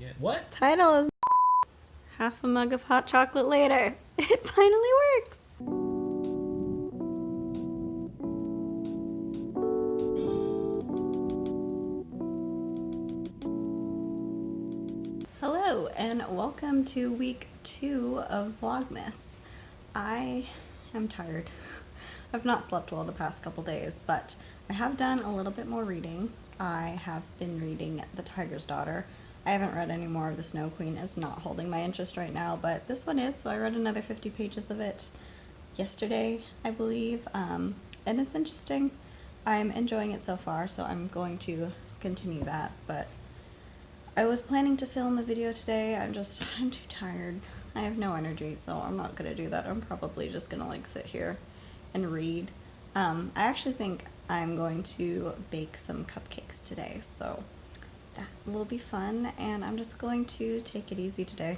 again. What? Title is half a mug of hot chocolate later. It finally works. Hello and welcome to week 2 of Vlogmas. I am tired. I've not slept well the past couple days, but I have done a little bit more reading. I have been reading The Tiger's Daughter. I haven't read any more of The Snow Queen. It's not holding my interest right now, but this one is, so I read another 50 pages of it yesterday, I believe, and it's interesting. I'm enjoying it so far, so I'm going to continue that, but I was planning to film a video today. I'm too tired. I have no energy, so I'm not gonna do that. I'm probably just gonna like sit here and read. I actually think I'm going to bake some cupcakes today, so that will be fun, and I'm just going to take it easy today.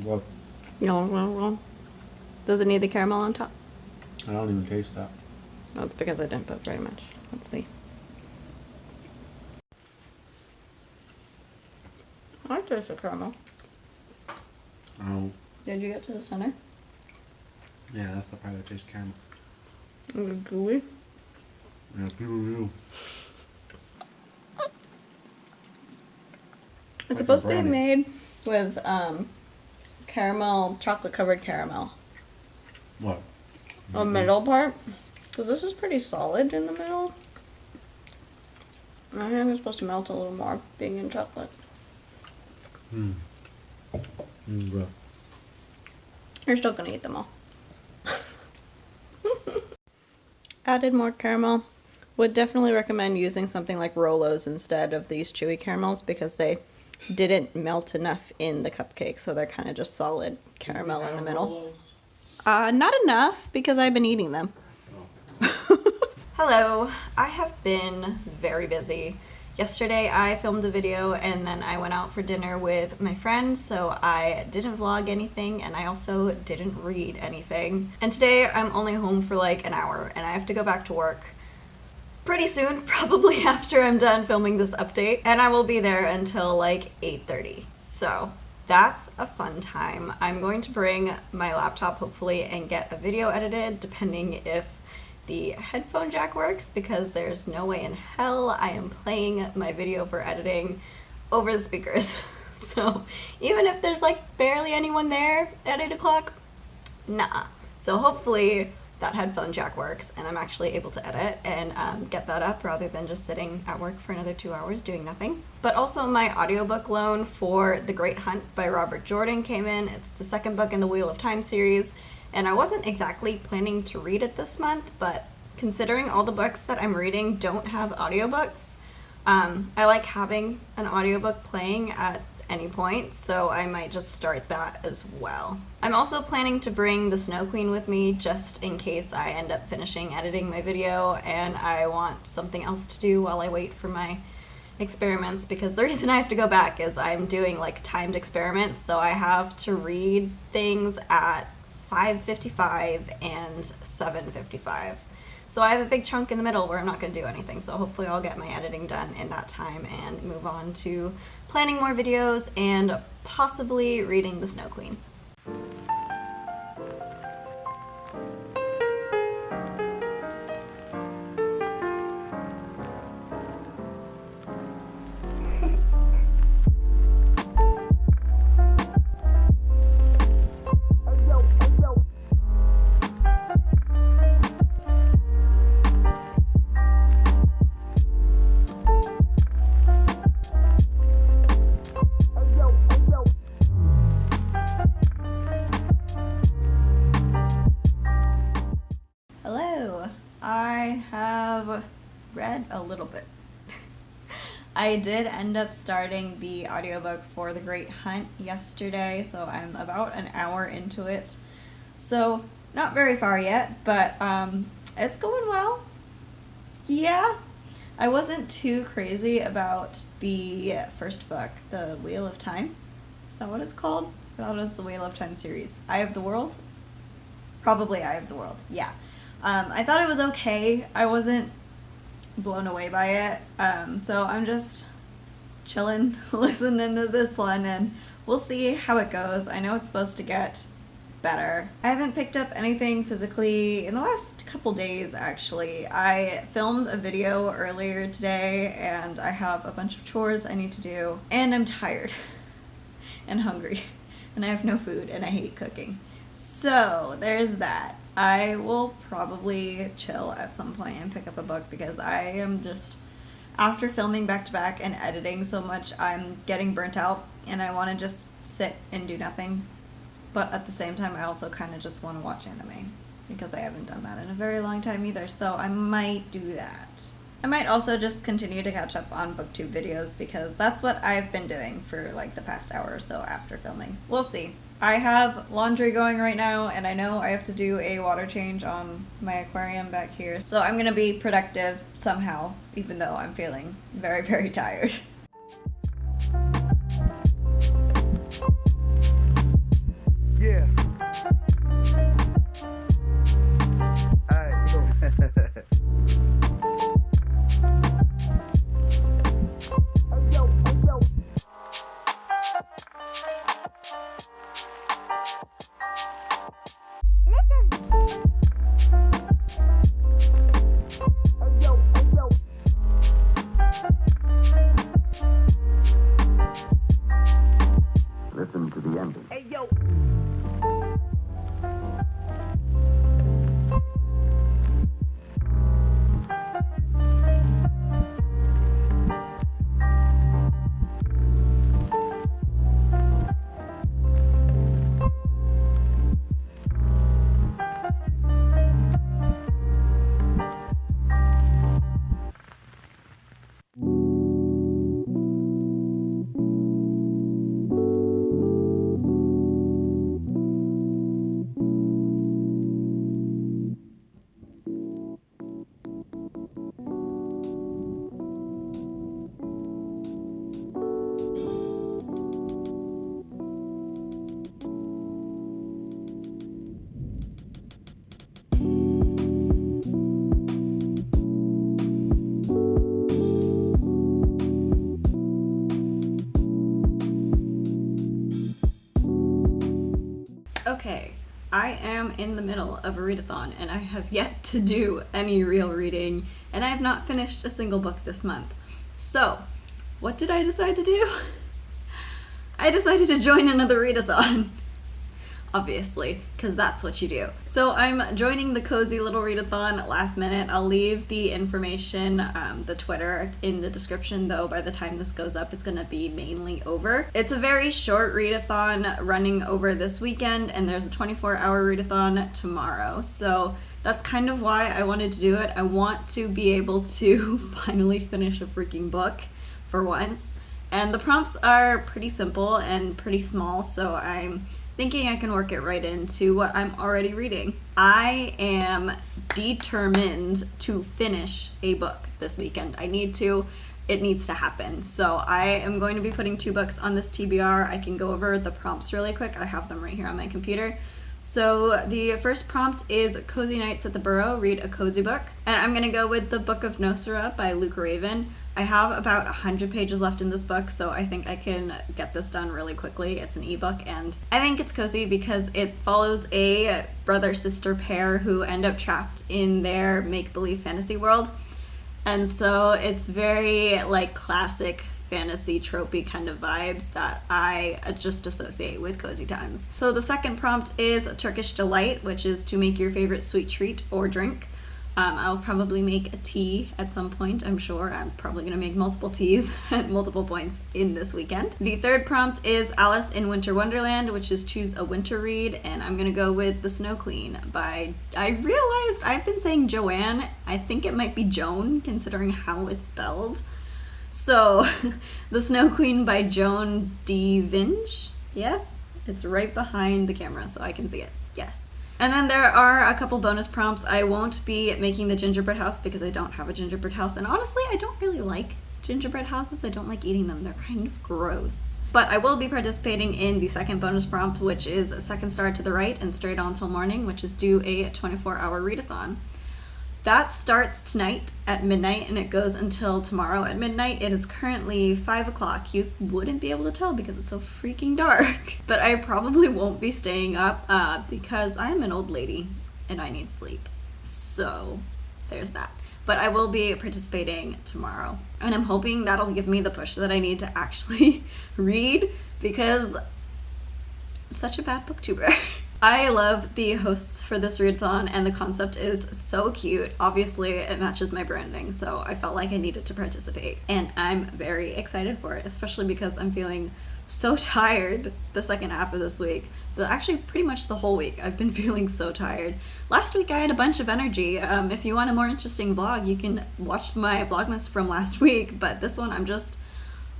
What? No. Does it need the caramel on top? I don't even taste that. That's because I didn't put very much. Let's see. I taste the caramel. Oh. Did you get to the center? Yeah, that's the part that tastes caramel. Is it gooey? Yeah, people do. It's supposed to be made with caramel, chocolate covered caramel. What? The middle part? Because this is pretty solid in the middle. My hand is supposed to melt a little more being in chocolate. Bro. You're still gonna eat them all. Added more caramel. Would definitely recommend using something like Rolos instead of these chewy caramels because they didn't melt enough in the cupcake, so they're kind of just solid caramel in the middle. Not enough because I've been eating them. Hello, I have been very busy. Yesterday I filmed a video and then I went out for dinner with my friends, so I didn't vlog anything and I also didn't read anything. And today I'm only home for like an hour and I have to go back to work pretty soon, probably after I'm done filming this update, and I will be there until like 8:30. So that's a fun time. I'm going to bring my laptop hopefully and get a video edited depending if the headphone jack works, because there's no way in hell I am playing my video for editing over the speakers. So even if there's like barely anyone there at 8 o'clock, nah. So hopefully that headphone jack works and I'm actually able to edit and get that up rather than just sitting at work for another 2 hours doing nothing. But also my audiobook loan for The Great Hunt by Robert Jordan came in. It's the second book in the Wheel of Time series, and I wasn't exactly planning to read it this month, but considering all the books that I'm reading don't have audiobooks, I like having an audiobook playing at any point, so I might just start that as well. I'm also planning to bring the Snow Queen with me just in case I end up finishing editing my video and I want something else to do while I wait for my experiments, because the reason I have to go back is I'm doing like timed experiments, so I have to read things at 5:55 and 7:55. So I have a big chunk in the middle where I'm not going to do anything, so hopefully I'll get my editing done in that time and move on to planning more videos and possibly reading The Snow Queen. I have read a little bit. I did end up starting the audiobook for The Great Hunt yesterday, so I'm about an hour into it. So not very far yet, but it's going well. Yeah. I wasn't too crazy about the first book, The Wheel of Time. Is that what it's called? I thought it was the Wheel of Time series. Eye of the World? Probably Eye of the World, yeah. I thought it was okay. I wasn't blown away by it. So I'm just chilling, listening to this one, and we'll see how it goes. I know it's supposed to get better. I haven't picked up anything physically in the last couple days, actually. I filmed a video earlier today, and I have a bunch of chores I need to do, and I'm tired and hungry, and I have no food, and I hate cooking. So there's that. I will probably chill at some point and pick up a book because I am just, after filming back to back and editing so much, I'm getting burnt out and I want to just sit and do nothing. But at the same time, I also kind of just want to watch anime because I haven't done that in a very long time either, so I might do that. I might also just continue to catch up on booktube videos because that's what I've been doing for like the past hour or so after filming. We'll see. I have laundry going right now, and I know I have to do a water change on my aquarium back here. So I'm gonna be productive somehow, even though I'm feeling very, very tired. I am in the middle of a readathon and I have yet to do any real reading, and I have not finished a single book this month. So, what did I decide to do? I decided to join another readathon. Obviously, because that's what you do. So I'm joining the cozy little readathon last minute. I'll leave the information, the Twitter, in the description, though by the time this goes up, it's going to be mainly over. It's a very short readathon running over this weekend, and there's a 24-hour readathon tomorrow. So that's kind of why I wanted to do it. I want to be able to finally finish a freaking book for once. And the prompts are pretty simple and pretty small, so I'm thinking I can work it right into what I'm already reading. I am determined to finish a book this weekend. It needs to happen. So I am going to be putting 2 books on this TBR. I can go over the prompts really quick. I have them right here on my computer. So the first prompt is Cozy Nights at the Burrow, read a cozy book. And I'm gonna go with the Book of Nocera by Luke Raven. I have about 100 pages left in this book, so I think I can get this done really quickly. It's an ebook, and I think it's cozy because it follows a brother-sister pair who end up trapped in their make-believe fantasy world. And so it's very like classic fantasy tropey kind of vibes that I just associate with cozy times. So the second prompt is Turkish Delight, which is to make your favorite sweet treat or drink. I'll probably make a tea at some point, I'm sure. I'm probably going to make multiple teas at multiple points in this weekend. The third prompt is Alice in Winter Wonderland, which is choose a winter read, and I'm going to go with The Snow Queen by, I realized I've been saying Joanne. I think it might be Joan, considering how it's spelled. So, The Snow Queen by Joan D. Vinge. Yes, it's right behind the camera so I can see it. Yes. And then there are a couple bonus prompts. I won't be making the gingerbread house because I don't have a gingerbread house. And honestly, I don't really like gingerbread houses. I don't like eating them. They're kind of gross. But I will be participating in the second bonus prompt, which is Second Star to the Right and Straight On Till Morning, which is due a 24-hour readathon. That starts tonight at midnight and it goes until tomorrow at midnight. It is currently 5 o'clock. You wouldn't be able to tell because it's so freaking dark. But I probably won't be staying up because I'm an old lady and I need sleep. So there's that. But I will be participating tomorrow. And I'm hoping that'll give me the push that I need to actually read because I'm such a bad booktuber. I love the hosts for this readathon and the concept is so cute. Obviously, it matches my branding, so I felt like I needed to participate. And I'm very excited for it, especially because I'm feeling so tired the second half of this week. Actually, pretty much the whole week, I've been feeling so tired. Last week, I had a bunch of energy. If you want a more interesting vlog, you can watch my Vlogmas from last week, but this one, I'm just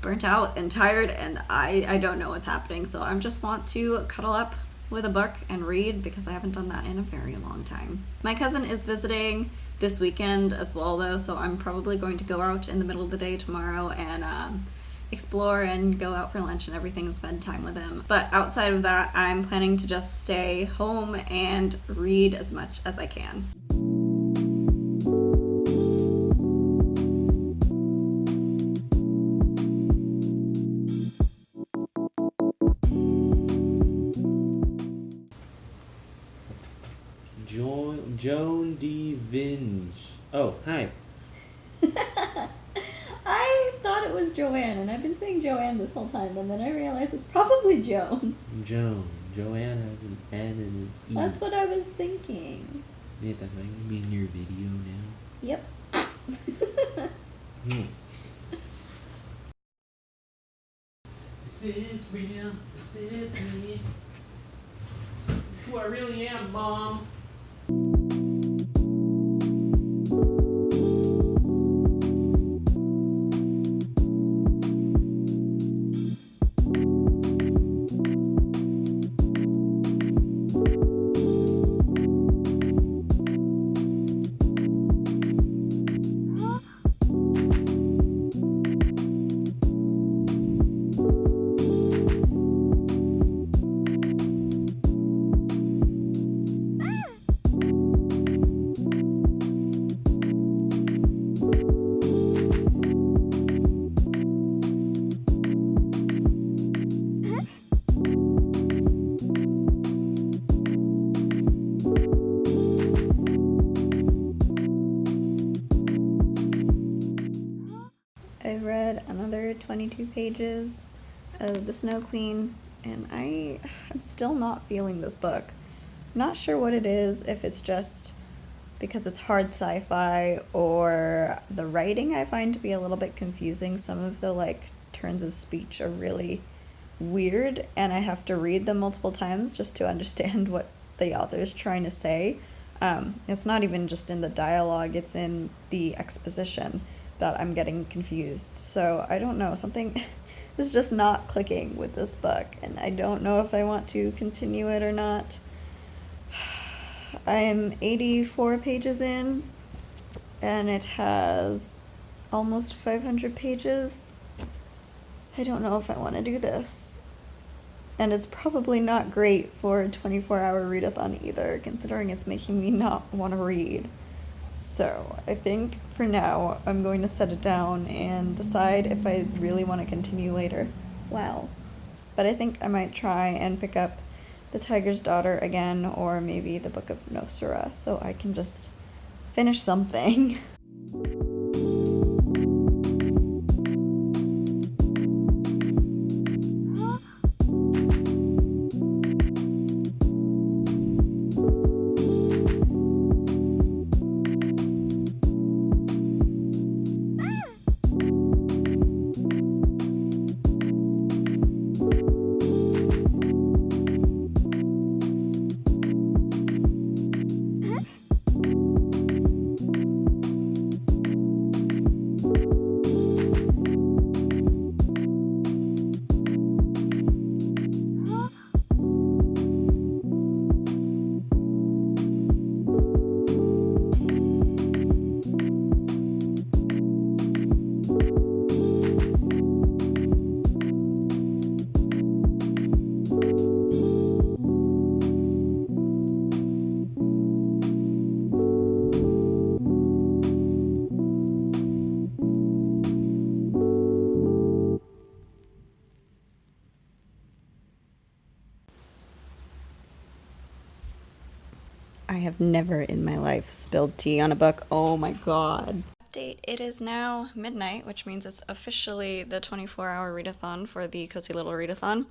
burnt out and tired, and I don't know what's happening, so I just want to cuddle up with a book and read because I haven't done that in a very long time. My cousin is visiting this weekend as well though, so I'm probably going to go out in the middle of the day tomorrow and explore and go out for lunch and everything and spend time with him. But outside of that, I'm planning to just stay home and read as much as I can. Joan D. Vinge. Oh, hi. I thought it was Joanne, and I've been saying Joanne this whole time, and then I realized it's probably Joan. Joan. Joanne has an N and an E. That's what I was thinking. Wait, am I gonna be in your video now? Yep. This is real. This is me. This is who I really am, Mom. I've read another 22 pages of The Snow Queen, and I'm still not feeling this book. I'm not sure what it is, if it's just because it's hard sci-fi or the writing I find to be a little bit confusing. Some of the like turns of speech are really weird, and I have to read them multiple times just to understand what the author is trying to say. It's not even just in the dialogue, it's in the exposition that I'm getting confused. So I don't know, something is just not clicking with this book, and I don't know if I want to continue it or not. I am 84 pages in, and it has almost 500 pages. I don't know if I want to do this. And it's probably not great for a 24-hour readathon either, considering it's making me not want to read. So I think for now I'm going to set it down and decide if I really want to continue later. Wow. But I think I might try and pick up The Tiger's Daughter again, or maybe the Book of Nocera, so I can just finish something. I have never in my life spilled tea on a book. Oh my god. Update, it is now midnight, which means it's officially the 24-hour readathon for the Cozy Little Readathon.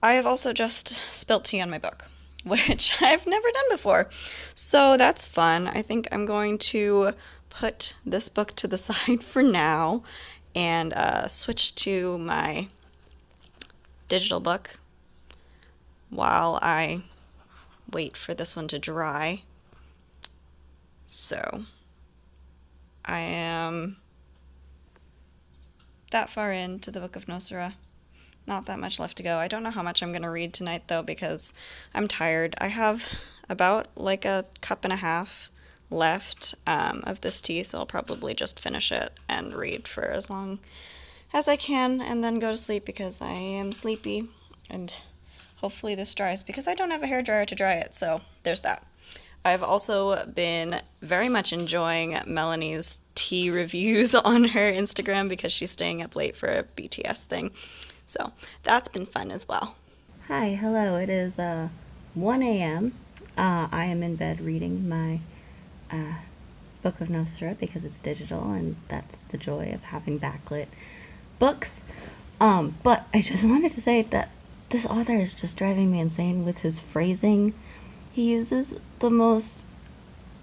I have also just spilled tea on my book, which I've never done before. So that's fun. I think I'm going to put this book to the side for now and switch to my digital book while I wait for this one to dry. So I am that far into the Book of Nocera. Not that much left to go. I don't know how much I'm going to read tonight though, because I'm tired. I have about like a cup and a half left of this tea, so I'll probably just finish it and read for as long as I can and then go to sleep because I am sleepy. And hopefully this dries, because I don't have a hairdryer to dry it, so there's that. I've also been very much enjoying Melanie's tea reviews on her Instagram because she's staying up late for a BTS thing. So that's been fun as well. Hi, hello. It is 1 a.m. I am in bed reading my Book of Nocera because it's digital, and that's the joy of having backlit books. But I just wanted to say that this author is just driving me insane with his phrasing. He uses the most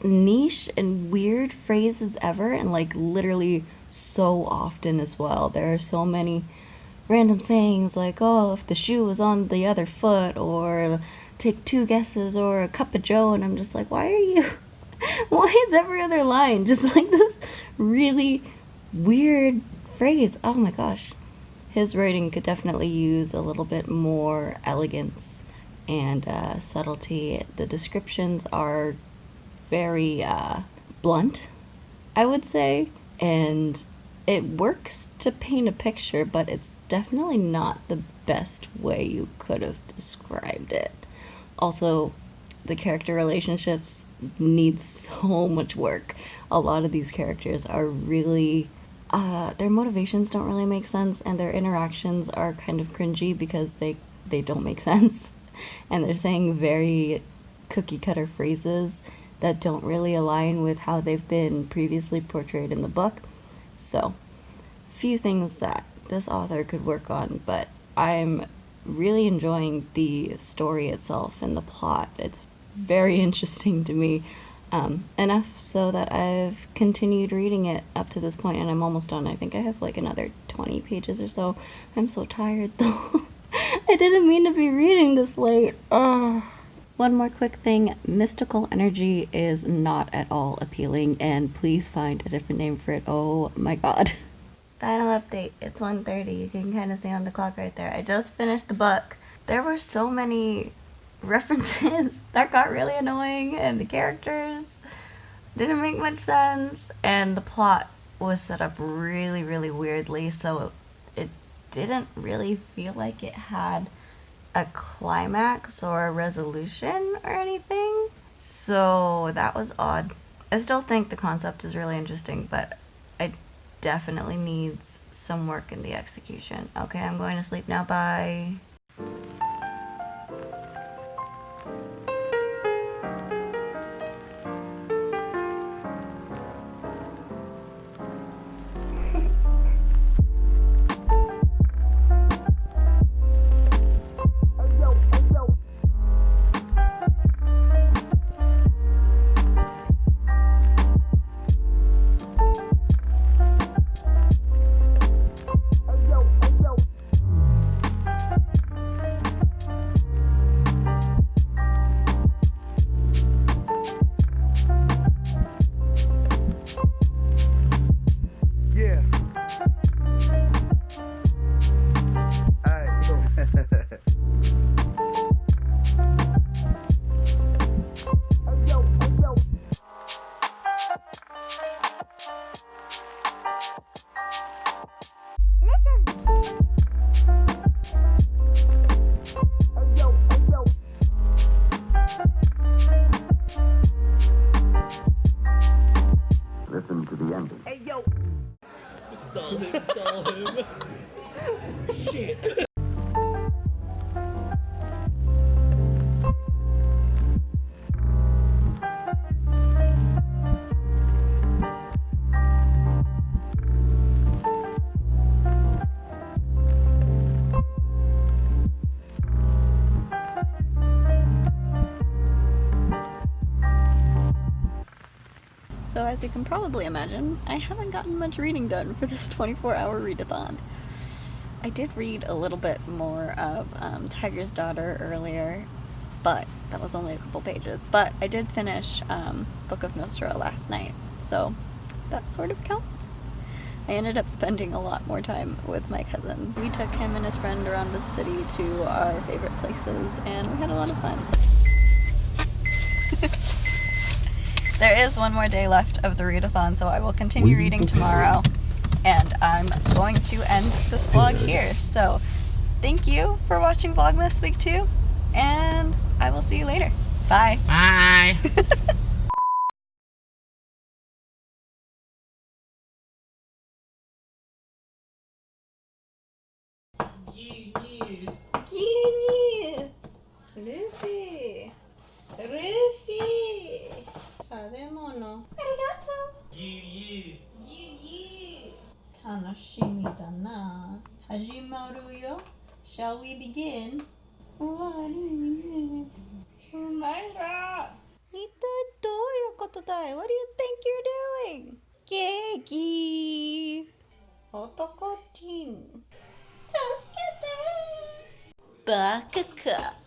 niche and weird phrases ever, and like literally so often as well. There are so many random sayings like, oh, if the shoe was on the other foot, or take 2 guesses, or a cup of joe, and I'm just like, why is every other line just like this really weird phrase? Oh my gosh. His writing could definitely use a little bit more elegance and subtlety. The descriptions are very blunt, I would say, and it works to paint a picture, but it's definitely not the best way you could have described it. Also, the character relationships need so much work. A lot of these characters are really their motivations don't really make sense, and their interactions are kind of cringy because they don't make sense, and they're saying very cookie cutter phrases that don't really align with how they've been previously portrayed in the book. So few things that this author could work on, but I'm really enjoying the story itself and the plot. It's very interesting to me, enough so that I've continued reading it up to this point, and I'm almost done. I think I have like another 20 pages or so. I'm so tired though. I didn't mean to be reading this late. Ugh. One more quick thing, mystical energy is not at all appealing, and please find a different name for it. Oh my god. Final update, it's 1:30. You can kind of see on the clock right there. I just finished the book. There were so many references that got really annoying, and the characters didn't make much sense, and the plot was set up really, really weirdly, so it didn't really feel like it had a climax or a resolution or anything. So that was odd. I still think the concept is really interesting, but it definitely needs some work in the execution. Okay, I'm going to sleep now. Bye. Listen to the ending. Hey, yo! Stall him. Shit. So as you can probably imagine, I haven't gotten much reading done for this 24-hour readathon. I did read a little bit more of Tiger's Daughter earlier, but that was only a couple pages. But I did finish Book of Nocera last night, so that sort of counts. I ended up spending a lot more time with my cousin. We took him and his friend around the city to our favorite places, and we had a lot of fun. There is one more day left of the readathon, so I will continue reading tomorrow, and I'm going to end this vlog here. So thank you for watching Vlogmas Week 2, and I will see you later. Bye. Bye. Ruffy! Ruffy! 食べ物ありがとうYou. 楽しみだな始まるよ Shall we begin? 終わりねうまいな一体どういうことだい What do you think you're doing? ケーキ男チン助けてバカか